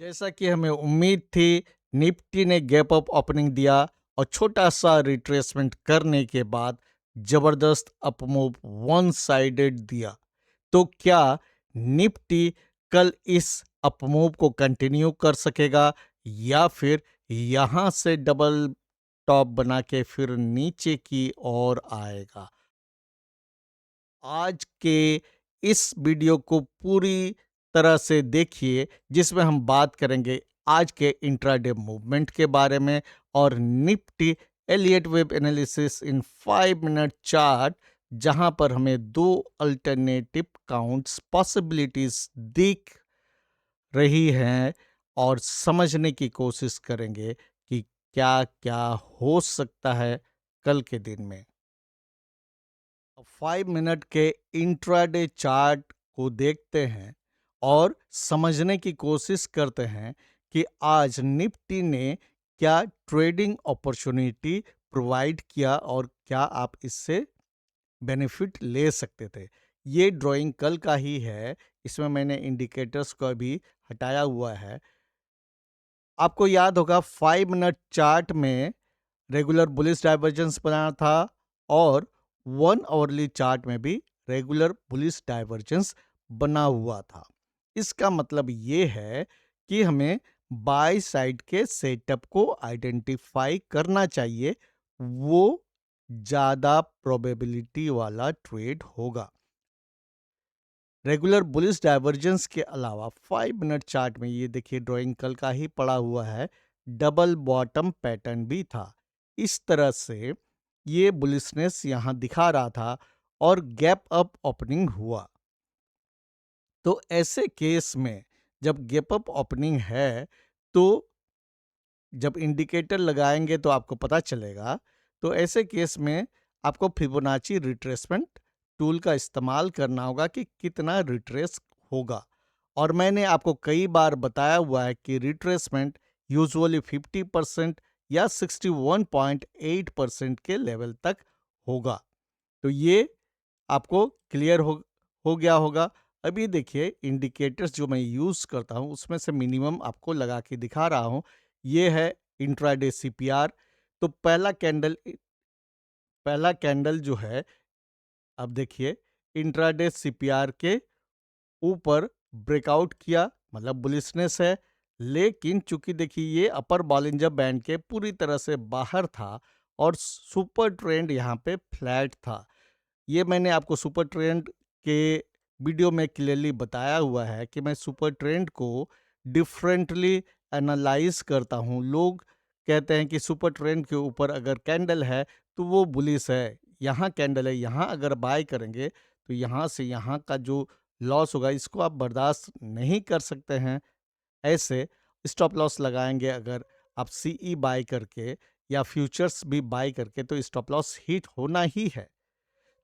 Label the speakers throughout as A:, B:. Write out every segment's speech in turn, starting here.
A: जैसा कि हमें उम्मीद थी, निफ्टी ने गैप अप ओपनिंग दिया और छोटा सा रिट्रेसमेंट करने के बाद जबरदस्त अपमूव वन साइडेड दिया। तो क्या निफ्टी कल इस अपमूव को कंटिन्यू कर सकेगा या फिर यहां से डबल टॉप बना के फिर नीचे की ओर आएगा? आज के इस वीडियो को पूरी तरह से देखिए, जिसमें हम बात करेंगे आज के इंट्राडे मूवमेंट के बारे में और Nifty Elliott wave analysis in 5 minute chart, जहां पर हमें दो अल्टरनेटिव काउंट्स पॉसिबिलिटीज दिख रही हैं और समझने की कोशिश करेंगे कि क्या क्या हो सकता है कल के दिन में। 5 मिनट के इंट्राडे चार्ट को देखते हैं और समझने की कोशिश करते हैं कि आज निफ्टी ने क्या ट्रेडिंग अपॉर्चुनिटी प्रोवाइड किया और क्या आप इससे बेनिफिट ले सकते थे। ये ड्राइंग कल का ही है, इसमें मैंने इंडिकेटर्स को भी हटाया हुआ है। आपको याद होगा 5 मिनट चार्ट में रेगुलर बुलिश डाइवर्जेंस बनाया था और 1 आवरली चार्ट में भी रेगुलर बुलिश डाइवर्जेंस बना हुआ था। इसका मतलब ये है कि हमें बाय साइड के सेटअप को आइडेंटिफाई करना चाहिए, वो ज़्यादा प्रोबेबिलिटी वाला ट्रेड होगा। रेगुलर बुलिश डाइवर्जेंस के अलावा 5 मिनट चार्ट में ये देखिए, ड्राइंग कल का ही पड़ा हुआ है, डबल बॉटम पैटर्न भी था। इस तरह से ये बुलिशनेस यहाँ दिखा रहा था और गैप अप ओपनिंग हुआ। तो ऐसे केस में जब गैप अप ओपनिंग है, तो जब इंडिकेटर लगाएंगे तो आपको पता चलेगा। तो ऐसे केस में आपको फिबोनाची रिट्रेसमेंट टूल का इस्तेमाल करना होगा कि कितना रिट्रेस होगा। और मैंने आपको कई बार बताया हुआ है कि रिट्रेसमेंट यूजुअली 50% या 61.8% के लेवल तक होगा। तो ये आपको क्लियर हो गया होगा। अभी देखिए, इंडिकेटर्स जो मैं यूज़ करता हूँ उसमें से मिनिमम आपको लगा के दिखा रहा हूँ। ये है इंट्राडे सीपीआर। तो पहला कैंडल जो है, अब देखिए, इंट्राडे सीपीआर के ऊपर ब्रेकआउट किया, मतलब बुलिशनेस है। लेकिन चूंकि देखिए ये अपर बॉलिंजर बैंड के पूरी तरह से बाहर था और सुपर ट्रेंड यहाँ पे फ्लैट था। ये मैंने आपको सुपर ट्रेंड के वीडियो में क्लियरली बताया हुआ है कि मैं सुपर ट्रेंड को डिफरेंटली एनालाइज करता हूँ। लोग कहते हैं कि सुपर ट्रेंड के ऊपर अगर कैंडल है तो वो बुलिश है, यहाँ कैंडल है, यहाँ अगर बाय करेंगे तो यहाँ से यहाँ का जो लॉस होगा इसको आप बर्दाश्त नहीं कर सकते हैं। ऐसे स्टॉप लॉस लगाएंगे अगर आप सीई बाय करके या फ्यूचर्स भी बाय करके, तो स्टॉप लॉस हिट होना ही है।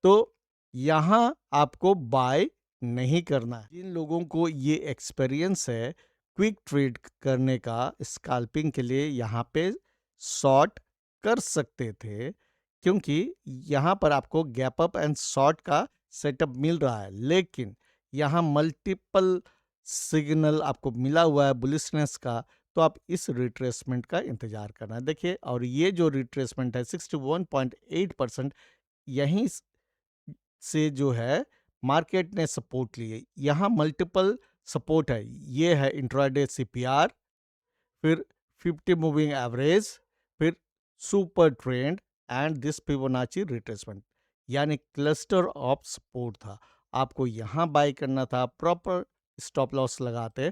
A: तो यहाँ आपको बाय नहीं करना है। जिन लोगों को ये एक्सपीरियंस है क्विक ट्रेड करने का, स्कैल्पिंग के लिए यहाँ पे शॉर्ट कर सकते थे, क्योंकि यहाँ पर आपको गैप अप एंड शॉर्ट का सेटअप मिल रहा है। लेकिन यहाँ मल्टीपल सिग्नल आपको मिला हुआ है बुलिशनेस का, तो आप इस रिट्रेसमेंट का इंतजार करना है। देखिए, और ये जो रिट्रेसमेंट है 61.8%, यहीं से जो है मार्केट ने सपोर्ट लिए। यहाँ मल्टीपल सपोर्ट है, ये है इंट्राडे सीपीआर, फिर 50 मूविंग एवरेज, फिर super trend and this Fibonacci retracement, यानी क्लस्टर ऑफ सपोर्ट था। आपको यहाँ बाय करना था, प्रॉपर स्टॉप लॉस लगाते,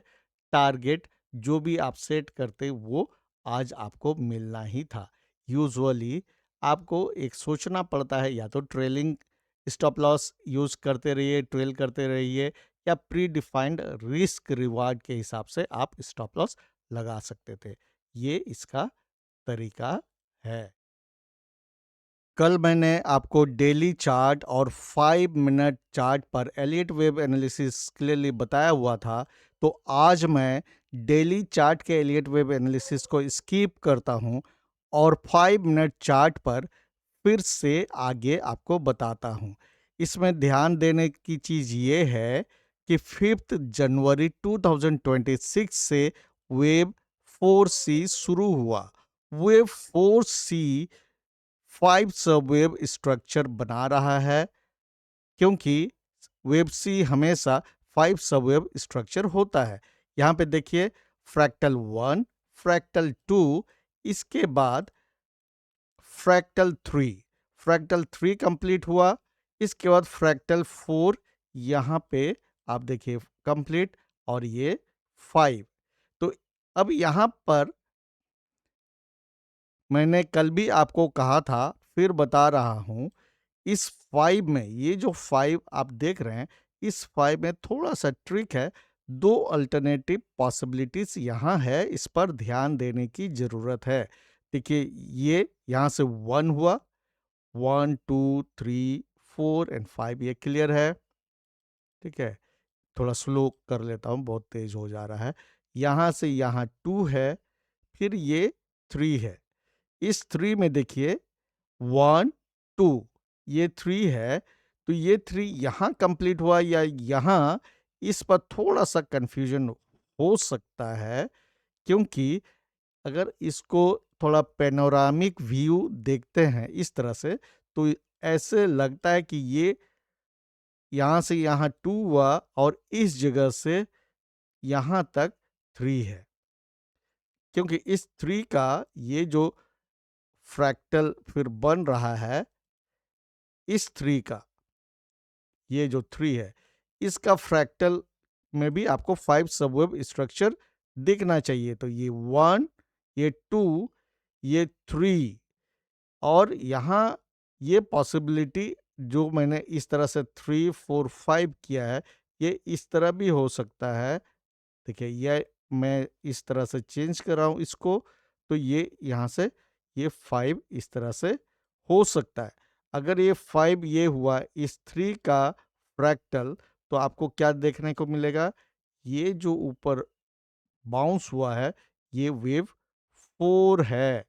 A: टारगेट जो भी आप सेट करते वो आज आपको मिलना ही था। यूजुअली आपको एक सोचना पड़ता है, या तो ट्रेलिंग स्टॉप लॉस यूज करते रहिए, ट्रेल करते रहिए, या प्री डिफाइंड रिस्क रिवार्ड के हिसाब से आप स्टॉप लॉस लगा सकते थे। ये इसका तरीका है। कल मैंने आपको डेली चार्ट और 5 मिनट चार्ट पर एलियट वेव एनालिसिस क्लियरली बताया हुआ था। तो आज मैं डेली चार्ट के एलियट वेव एनालिसिस को स्किप करता हूं और 5 मिनट चार्ट पर फिर से आगे आपको बताता हूं। इसमें ध्यान देने की चीज़ ये है कि 5 जनवरी 2026 से वेव 4C शुरू हुआ। वेव 4C 5 सबवेव स्ट्रक्चर बना रहा है, क्योंकि वेव सी हमेशा 5 सबवेव स्ट्रक्चर होता है। यहाँ पे देखिए फ्रैक्टल 1, फ्रैक्टल 2, इसके बाद फ्रैक्टल 3, फ्रैक्टल 3 कंप्लीट हुआ। इसके बाद फ्रैक्टल 4 यहाँ पे आप देखिए कंप्लीट, और ये 5। तो अब यहाँ पर मैंने कल भी आपको कहा था, फिर बता रहा हूँ, इस 5 में, ये जो 5 आप देख रहे हैं, इस 5 में थोड़ा सा ट्रिक है। 2 अल्टरनेटिव पॉसिबिलिटीज यहाँ है, इस पर ध्यान देने की ज़रूरत है। देखिए ये यहाँ से 1 हुआ, 1 2 3 4 एंड 5, ये क्लियर है। ठीक है, थोड़ा स्लो कर लेता हूँ, बहुत तेज हो जा रहा है। यहाँ से यहाँ 2 है, फिर ये 3 है। इस 3 में देखिए 1 2, ये 3 है, तो ये 3 यहाँ कंप्लीट हुआ या यहाँ, इस पर थोड़ा सा कंफ्यूजन हो सकता है, क्योंकि अगर इसको थोड़ा पैनोरामिक व्यू देखते हैं इस तरह से, तो ऐसे लगता है कि ये यहाँ से यहाँ 2 हुआ और इस जगह से यहाँ तक 3 है, क्योंकि इस 3 का ये जो फ्रैक्टल फिर बन रहा है, इस 3 का ये जो 3 है, इसका फ्रैक्टल में भी आपको 5 सबवेव स्ट्रक्चर दिखना चाहिए। तो ये 1, ये 2, ये 3, और यहाँ ये पॉसिबिलिटी जो मैंने इस तरह से 3 4 5 किया है, ये इस तरह भी हो सकता है। देखिए ये मैं इस तरह से चेंज कर रहा हूँ इसको, तो ये यहाँ से ये 5 इस तरह से हो सकता है। अगर ये 5 ये हुआ इस 3 का फ्रैक्टल, तो आपको क्या देखने को मिलेगा? ये जो ऊपर बाउंस हुआ है, ये वेव 4 है।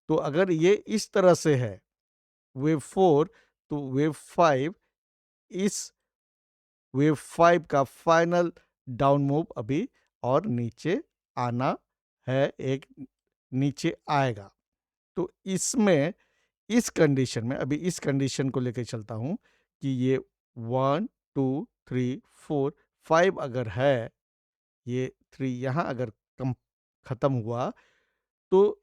A: तो अगर ये इस तरह से है वेव 4, तो वेव 5, इस वेव 5 का फाइनल डाउन मूव अभी और नीचे आना है, एक नीचे आएगा। तो इसमें, इस कंडीशन में, अभी इस कंडीशन को लेकर चलता हूं कि ये 1 2 3 4 5 अगर है, ये 3 यहाँ अगर कम खत्म हुआ, तो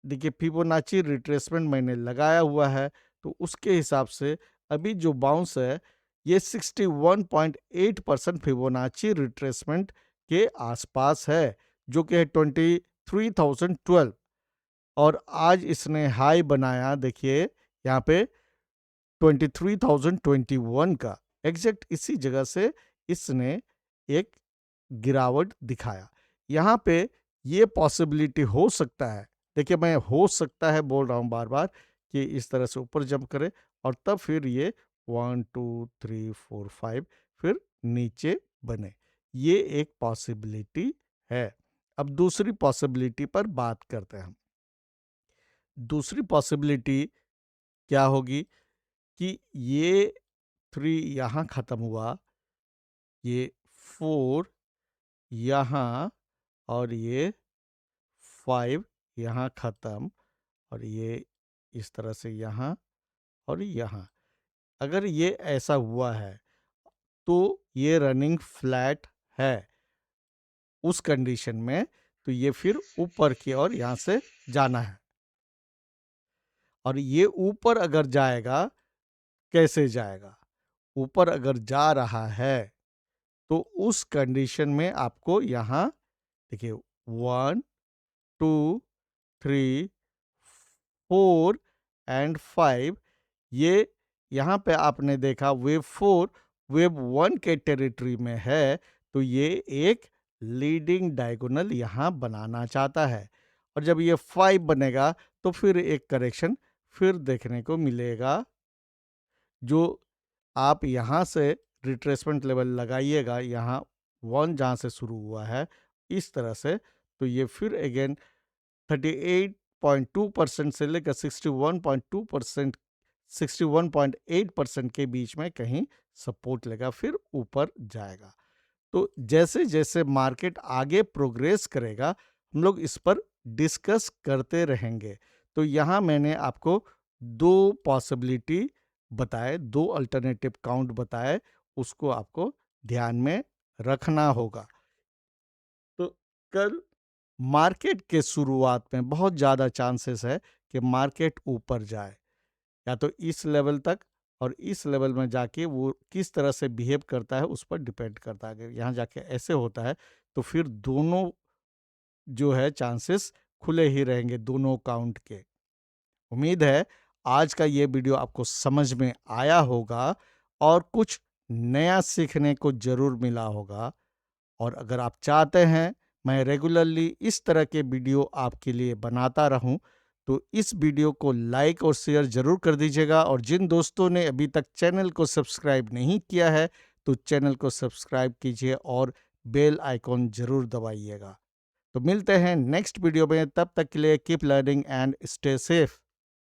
A: देखिए फिबोनाची रिट्रेसमेंट मैंने लगाया हुआ है, तो उसके हिसाब से अभी जो बाउंस है, ये 61.8% फिबोनाची रिट्रेसमेंट के आसपास है, जो कि है 23,012। और आज इसने हाई बनाया, देखिए यहाँ पे 23,021 का, एग्जैक्ट इसी जगह से इसने एक गिरावट दिखाया। यहाँ पे ये पॉसिबिलिटी हो सकता है, देखिए मैं हो सकता है बोल रहा हूँ बार बार, कि इस तरह से ऊपर जंप करे और तब फिर ये 1 2 3 4 5 फिर नीचे बने, ये एक पॉसिबिलिटी है। अब दूसरी पॉसिबिलिटी पर बात करते हैं हम। दूसरी पॉसिबिलिटी क्या होगी कि ये 3 यहाँ खत्म हुआ, ये 4 यहाँ, और ये 5 यहाँ खत्म, और ये इस तरह से यहाँ और यहाँ। अगर ये ऐसा हुआ है, तो ये रनिंग फ्लैट है उस कंडीशन में, तो ये फिर ऊपर की ओर यहाँ से जाना है। और ये ऊपर अगर जाएगा, कैसे जाएगा? ऊपर अगर जा रहा है, तो उस कंडीशन में आपको यहाँ देखिए 1 2 3 4 एंड 5, ये यहाँ पे आपने देखा वेव 4 वेव 1 के टेरिटरी में है, तो ये एक लीडिंग डायगोनल यहाँ बनाना चाहता है। और जब ये 5 बनेगा, तो फिर एक करेक्शन फिर देखने को मिलेगा, जो आप यहाँ से रिट्रेसमेंट लेवल लगाइएगा, यहाँ 1 जहाँ से शुरू हुआ है इस तरह से, तो ये फिर अगेन 38.2% से लेकर 61.2%, 61.8% के बीच में कहीं सपोर्ट लेगा, फिर ऊपर जाएगा। तो जैसे-जैसे मार्केट आगे प्रोग्रेस करेगा, हम लोग इस पर डिस्कस करते रहेंगे। तो यहाँ मैंने आपको 2 पॉसिबिलिटी बताए, 2 अल्टरनेटिव काउंट बताए, उसको आपको ध्यान में रखना होगा। तो कल मार्केट के शुरुआत में बहुत ज़्यादा चांसेस है कि मार्केट ऊपर जाए, या तो इस लेवल तक, और इस लेवल में जाके वो किस तरह से बिहेव करता है उस पर डिपेंड करता है। अगर यहाँ जाके ऐसे होता है तो फिर दोनों जो है चांसेस खुले ही रहेंगे, दोनों काउंट के। उम्मीद है आज का ये वीडियो आपको समझ में आया होगा और कुछ नया सीखने को ज़रूर मिला होगा। और अगर आप चाहते हैं मैं रेगुलरली इस तरह के वीडियो आपके लिए बनाता रहूं, तो इस वीडियो को लाइक और शेयर ज़रूर कर दीजिएगा। और जिन दोस्तों ने अभी तक चैनल को सब्सक्राइब नहीं किया है, तो चैनल को सब्सक्राइब कीजिए और बेल आइकॉन ज़रूर दबाइएगा। तो मिलते हैं नेक्स्ट वीडियो में, तब तक के लिए keep learning and stay safe.